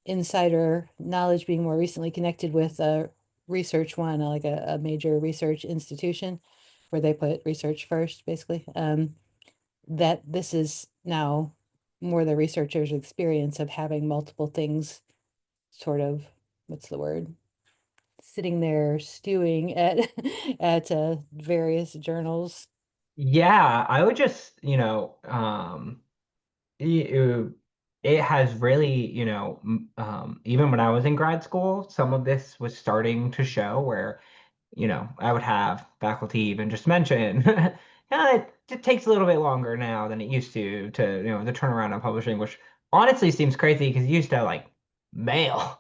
insider knowledge being more recently connected with Research One, like a major research institution where they put research first, basically. That this is now more the researcher's experience of having multiple things sort of, what's the word? Sitting there stewing at at various journals. Yeah, I would just, you, it has really, even when I was in grad school, some of this was starting to show where I would have faculty even just mention, yeah, it takes a little bit longer now than it used to turn around on publishing, which honestly seems crazy because you used to like mail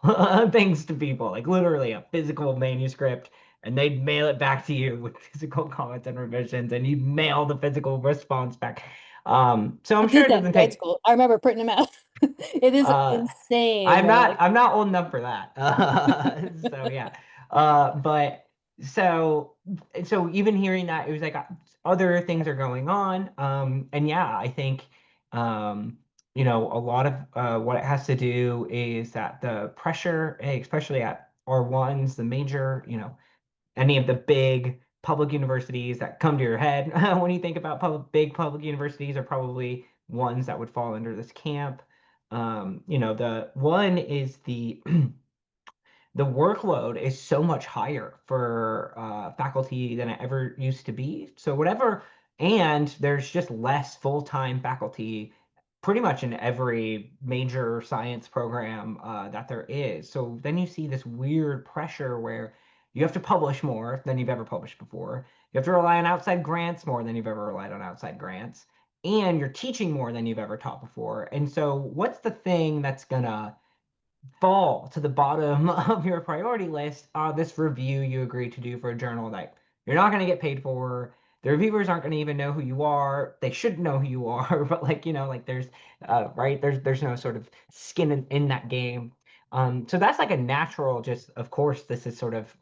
things to people, like literally a physical manuscript, and they'd mail it back to you with physical comments and revisions, and you'd mail the physical response back. So I'm I sure did it that in doesn't grad take. school. I remember printing them out. It is Uh, insane I'm though. not Like, I'm not old enough for that. So yeah. But so even hearing that, it was like other things are going on. And yeah, I think a lot of what it has to do is that the pressure, especially at R1s, the major, any of the big public universities that come to your head when you think about big public universities are probably ones that would fall under this camp. The one is the workload is so much higher for faculty than it ever used to be. So whatever, and there's just less full-time faculty pretty much in every major science program that there is. So then you see this weird pressure where you have to publish more than you've ever published before. You have to rely on outside grants more than you've ever relied on outside grants. And you're teaching more than you've ever taught before. And so what's the thing that's gonna fall to the bottom of your priority list are this review you agreed to do for a journal that you're not going to get paid for. The reviewers aren't going to even know who you are. They should know who you are, but like there's right there's no sort of skin in that game. So that's like a natural. Just of course, this is sort of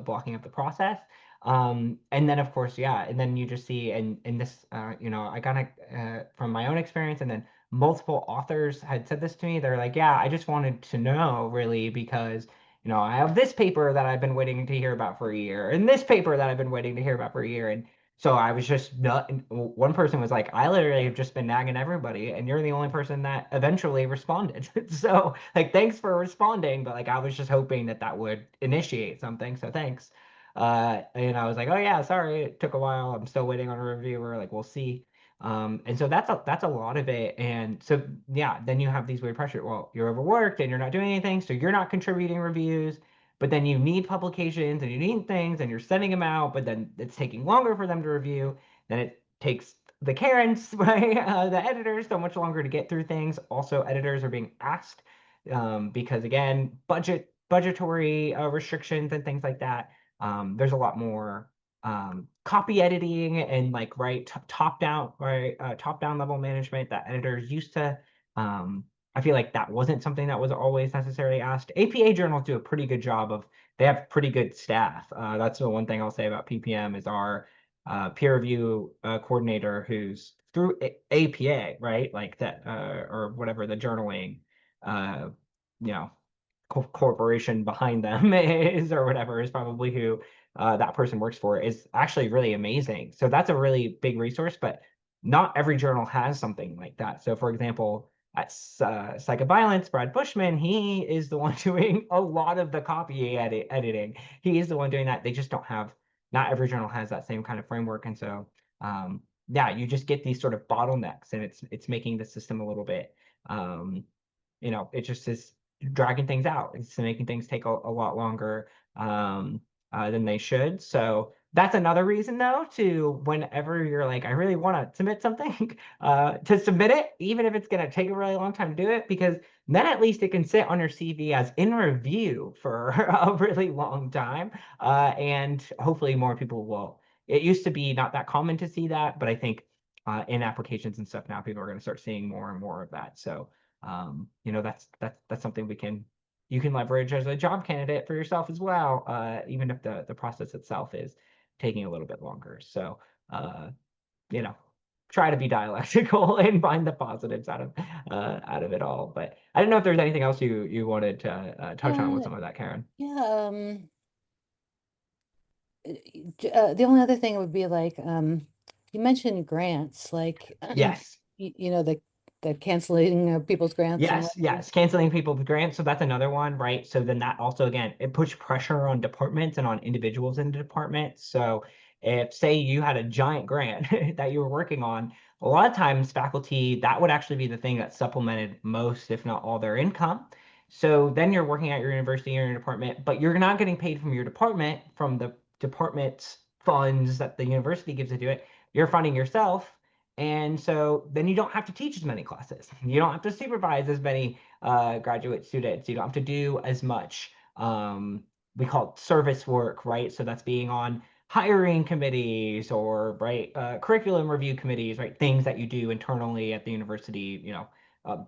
blocking up the process. And then of course, yeah, and then you just see and this I got it from my own experience, and then multiple authors had said this to me. They're like, yeah, I just wanted to know really because, I have this paper that I've been waiting to hear about for a year and this paper that I've been waiting to hear about for a year. And so I was just not, one person was like, I literally have just been nagging everybody and you're the only person that eventually responded. So like, thanks for responding. But like, I was just hoping that that would initiate something. So thanks. And I was like, oh yeah, sorry, it took a while. I'm still waiting on a reviewer. Like, we'll see. And so that's a lot of it. And so yeah, then you have these weird pressure. Well, you're overworked and you're not doing anything, so you're not contributing reviews, but then you need publications and you need things and you're sending them out, but then it's taking longer for them to review. Then it takes the Karens, right? The editors so much longer to get through things. Also, editors are being asked because again, budgetary restrictions and things like that. There's a lot more copy editing and like top down top down level management that editors used to. I feel like that wasn't something that was always necessarily asked. APA journals do a pretty good job of, they have pretty good staff. That's the one thing I'll say about PPM is our peer review coordinator who's through APA, right? Like that or whatever the journaling uh, you know corporation behind them is or whatever is probably who that person works for, is actually really amazing. So that's a really big resource, but not every journal has something like that. So for example, at Psych of Violence, Brad Bushman, he is the one doing a lot of the copy editing. He is the one doing that. They just don't have, not every journal has that same kind of framework. And so, yeah, you just get these sort of bottlenecks and it's making the system a little bit, it just is dragging things out. It's making things take a lot longer than they should. So that's another reason, though, to whenever you're like, I really want to submit something, to submit it, even if it's going to take a really long time to do it, because then at least it can sit on your CV as in review for a really long time. And hopefully more people will. It used to be not that common to see that, but I think in applications and stuff now, people are going to start seeing more and more of that. So that's something you can leverage as a job candidate for yourself as well, even if the process itself is taking a little bit longer. So uh, you know try to be dialectical and find the positives out of it all. But I don't know if there's anything else you wanted to touch on with some of that, Karen. yeah, the only other thing would be like, you mentioned grants, like, Yes. the canceling of people's grants and Yes, whatnot. yes, canceling people's grants. So that's another one, right? So then that also, again, it puts pressure on departments and on individuals in the department. So if, say, you had a giant grant that you were working on, a lot of times faculty, that would actually be the thing that supplemented most, if not all, their income. So then you're working at your university or your department, but you're not getting paid from your department, from the department's funds that the university gives to do it. You're funding yourself, and so then you don't have to teach as many classes. You don't have to supervise as many graduate students. You don't have to do as much, we call it service work, right? So that's being on hiring committees or right curriculum review committees, right? Things that you do internally at the university,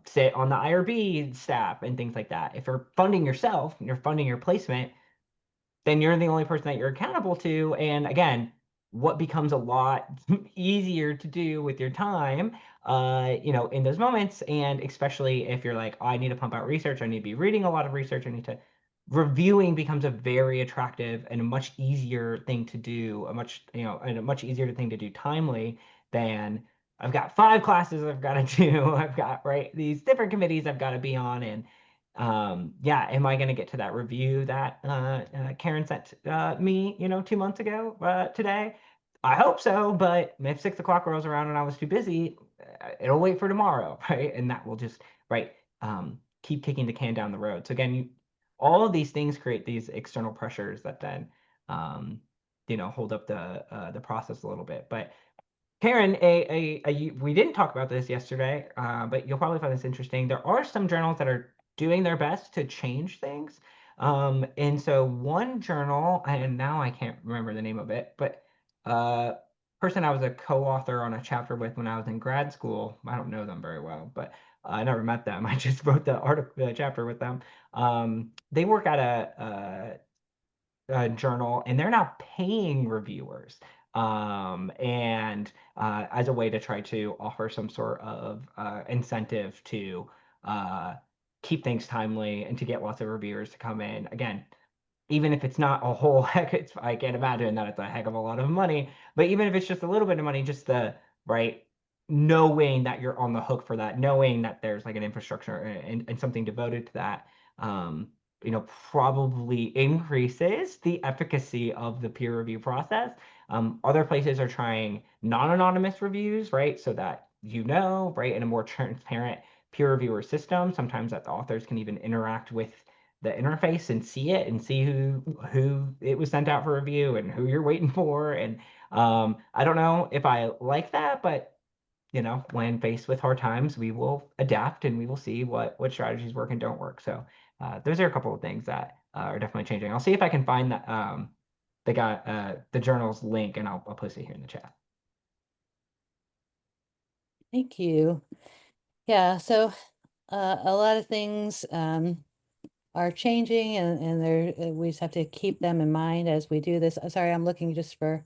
sit on the IRB staff and things like that. If you're funding yourself, and you're funding your placement, then you're the only person that you're accountable to. And again, what becomes a lot easier to do with your time, in those moments. And especially if you're like, oh, I need to pump out research, I need to be reading a lot of research, I need to reviewing becomes a very attractive and a much easier thing to do, and a much easier thing to do timely than I've got 5 classes I've got to do. I've got right these different committees I've got to be on, and yeah, am I going to get to that review that Karen sent me, 2 months ago today? I hope so, but if 6 o'clock rolls around and I was too busy, it'll wait for tomorrow, right? And that will just, right, keep kicking the can down the road. So again, all of these things create these external pressures that then, hold up the process a little bit. But Karen, we didn't talk about this yesterday, but you'll probably find this interesting. There are some journals that are doing their best to change things. And so one journal, and now I can't remember the name of it, but person I was a co-author on a chapter with when I was in grad school. I don't know them very well, but I never met them. I just wrote the chapter with them. They work at a journal, and they're now paying reviewers, and as a way to try to offer some sort of incentive to uh, keep things timely and to get lots of reviewers to come in. Again, even if it's not a whole heck, I can't imagine that it's a heck of a lot of money, but even if it's just a little bit of money, just the right knowing that you're on the hook for that, knowing that there's like an infrastructure and something devoted to that, um, probably increases the efficacy of the peer review process. Other places are trying non-anonymous reviews, right? So that right, in a more transparent peer reviewer system, sometimes that the authors can even interact with the interface and see it and see who it was sent out for review and who you're waiting for. And I don't know if I like that, but when faced with hard times, we will adapt and we will see what strategies work and don't work. So those are a couple of things that are definitely changing. I'll see if I can find that the journal's link, and I'll post it here in the chat. Thank you. Yeah, so a lot of things are changing, and we just have to keep them in mind as we do this. Sorry, I'm looking just for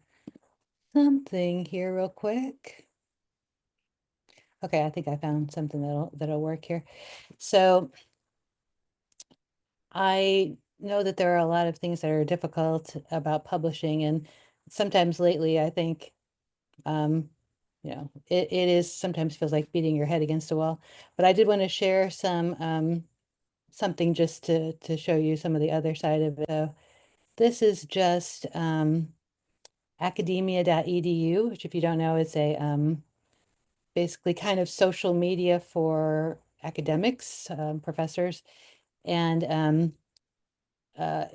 something here real quick. Okay, I think I found something that'll work here. So I know that there are a lot of things that are difficult about publishing, and sometimes lately I think it is sometimes feels like beating your head against a wall. But I did want to share something just to show you some of the other side of it. So this is just academia.edu, which, if you don't know, is a basically kind of social media for academics, professors, and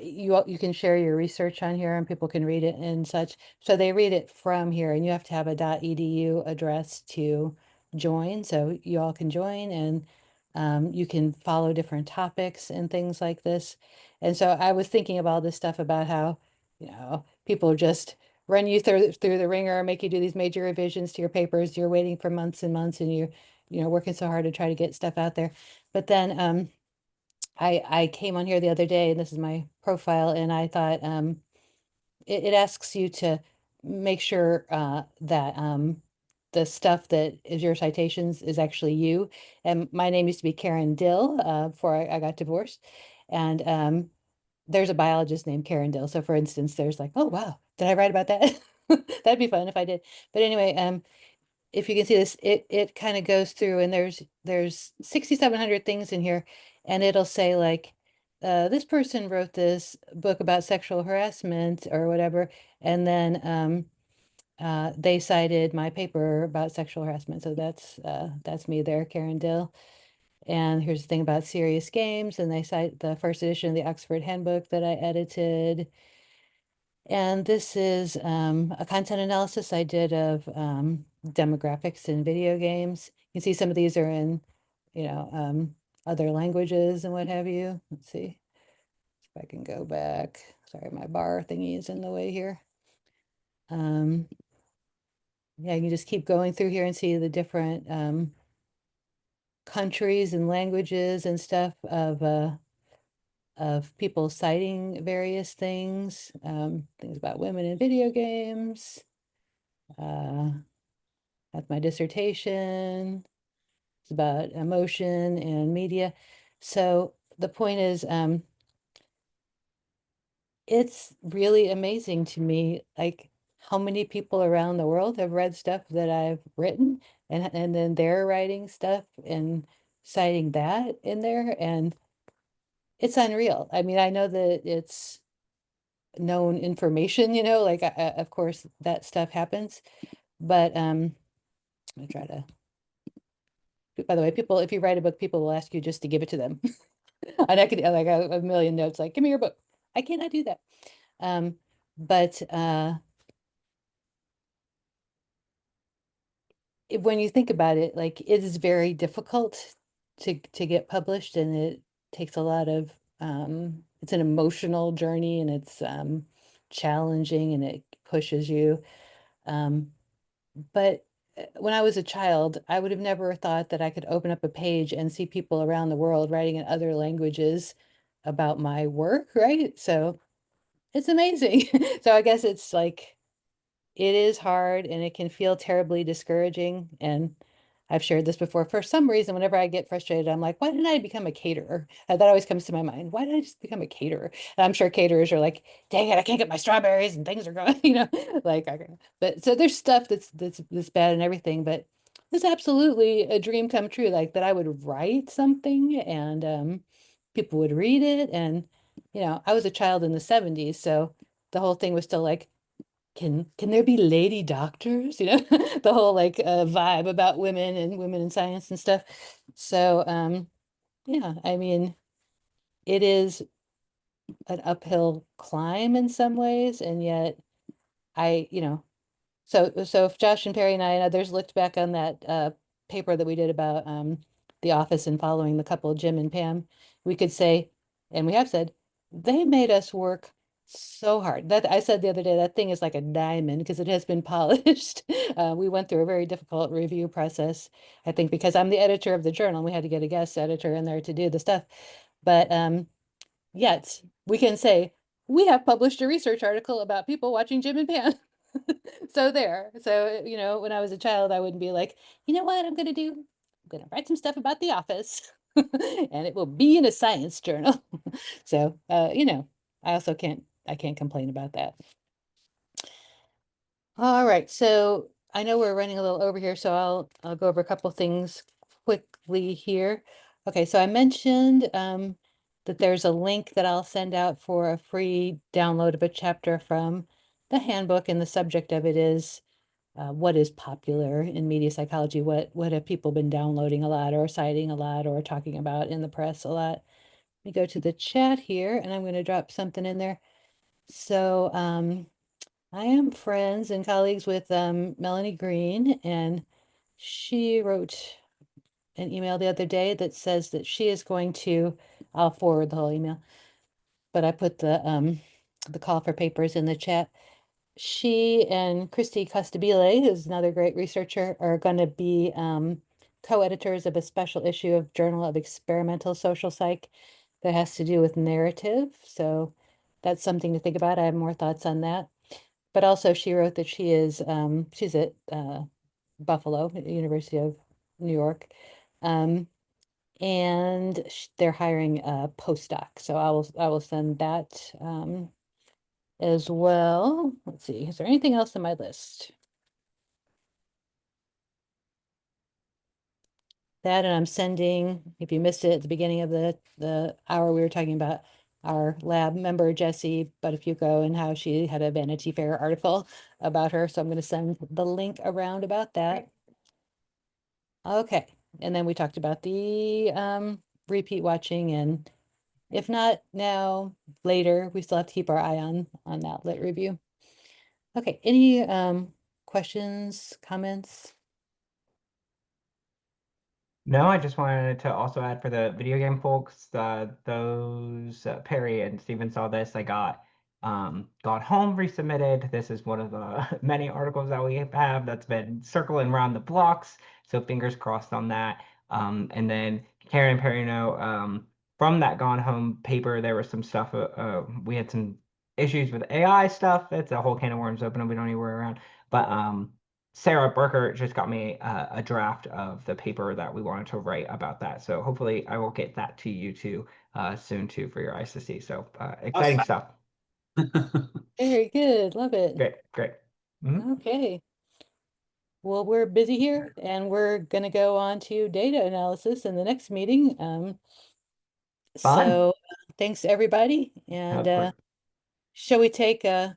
you can share your research on here and people can read it and such. So they read it from here, and you have to have a .edu address to join. So you all can join, and you can follow different topics and things like this. And so I was thinking about this stuff about how, people just run you through the ringer, make you do these major revisions to your papers. You're waiting for months and months, and you're working so hard to try to get stuff out there. But then I came on here the other day, and this is my profile, and I thought it asks you to make sure that the stuff that is your citations is actually you. And my name used to be Karen Dill before I got divorced. And there's a biologist named Karen Dill. So for instance, there's like, oh wow, did I write about that? That'd be fun if I did. But anyway, if you can see this, it kind of goes through, and there's 6,700 things in here, and it'll say like, this person wrote this book about sexual harassment or whatever, and then they cited my paper about sexual harassment. So that's me there, Karen Dill. And here's the thing about serious games, and they cite the first edition of the Oxford Handbook that I edited. And this is a content analysis I did of demographics in video games. You can see some of these are in, other languages and what have you. Let's see if I can go back. Sorry, my bar thingy is in the way here. Yeah, you can just keep going through here and see the different countries and languages and stuff of people citing various things, things about women in video games. That's my dissertation. It's about emotion and media. So the point is, it's really amazing to me, like how many people around the world have read stuff that I've written, and then they're writing stuff and citing that in there, and it's unreal. I mean, I know that it's known information, like of course that stuff happens, but I try to. By the way, people, if you write a book, people will ask you just to give it to them. And I could like a million notes, like, give me your book. I cannot do that. But when you think about it, like it is very difficult to get published, and it takes a lot of it's an emotional journey, and it's challenging, and it pushes you. But when I was a child, I would have never thought that I could open up a page and see people around the world writing in other languages about my work, right? So it's amazing. So I guess it's like it is hard, and it can feel terribly discouraging. And I've shared this before. For some reason, whenever I get frustrated, I'm like, why didn't I become a caterer? That always comes to my mind. Why did I just become a caterer? And I'm sure caterers are like, dang it, I can't get my strawberries and things are going, like, but so there's stuff that's bad and everything, but it's absolutely a dream come true, like that I would write something and people would read it. And, I was a child in the 70s, so the whole thing was still like, can there be lady doctors? The whole like vibe about women and women in science and stuff. So yeah, I mean, it is an uphill climb in some ways, and yet I, so if Josh and Perry and I and others looked back on that paper that we did about the office and following the couple, Jim and Pam, we could say, and we have said, they made us work so hard. That I said the other day, that thing is like a diamond because it has been polished. We went through a very difficult review process, I think, because I'm the editor of the journal. We had to get a guest editor in there to do the stuff. But yet we can say we have published a research article about people watching Jim and Pam. So there. So, when I was a child, I wouldn't be like, you know what I'm going to do? I'm going to write some stuff about The Office and it will be in a science journal. So, I can't complain about that. All right. So I know we're running a little over here, so I'll go over a couple things quickly here. Okay. So I mentioned, that there's a link that I'll send out for a free download of a chapter from the handbook, and the subject of it is what is popular in media psychology? What have people been downloading a lot or citing a lot or talking about in the press a lot? Let me go to the chat here, and I'm going to drop something in there. So I am friends and colleagues with Melanie Green, and she wrote an email the other day that says that she is going to, I'll forward the whole email, but I put the call for papers in the chat. She and Christy Costabile, who's another great researcher, are going to be co-editors of a special issue of Journal of Experimental Social Psych that has to do with narrative. So that's something to think about. I have more thoughts on that. But also she wrote that she's at Buffalo, University of New York. And they're hiring a postdoc. So I will send that as well. Let's see, is there anything else on my list? That, and I'm sending, if you missed it at the beginning of the hour, we were talking about our lab member, Jessie Buttafuoco, and how she had a Vanity Fair article about her. So I'm going to send the link around about that. Okay. And then we talked about the repeat watching, and if not now, later, we still have to keep our eye on that lit review. Okay. Any questions, comments? No, I just wanted to also add for the video game folks, those Perry and Steven saw this. I got Gone Home resubmitted. This is one of the many articles that we have that's been circling around the blocks. So fingers crossed on that. And then Karen Perino, from that Gone Home paper, there was some stuff. We had some issues with AI stuff. It's a whole can of worms open and we don't even worry around. But Sarah Burker just got me a draft of the paper that we wanted to write about that. So hopefully I will get that to you too soon too for your eyes to see. So exciting stuff. Very good. Love it. Great, great. Mhm. Okay. Well, we're busy here and we're going to go on to data analysis in the next meeting. Fun. So thanks to everybody. And Of course. shall we take 5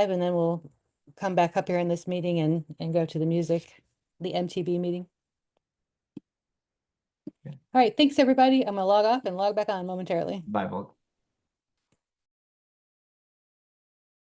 and then we'll come back up here in this meeting and go to the music, the MTB meeting. Okay. All right. Thanks, everybody. I'm going to log off and log back on momentarily. Bye, Volk.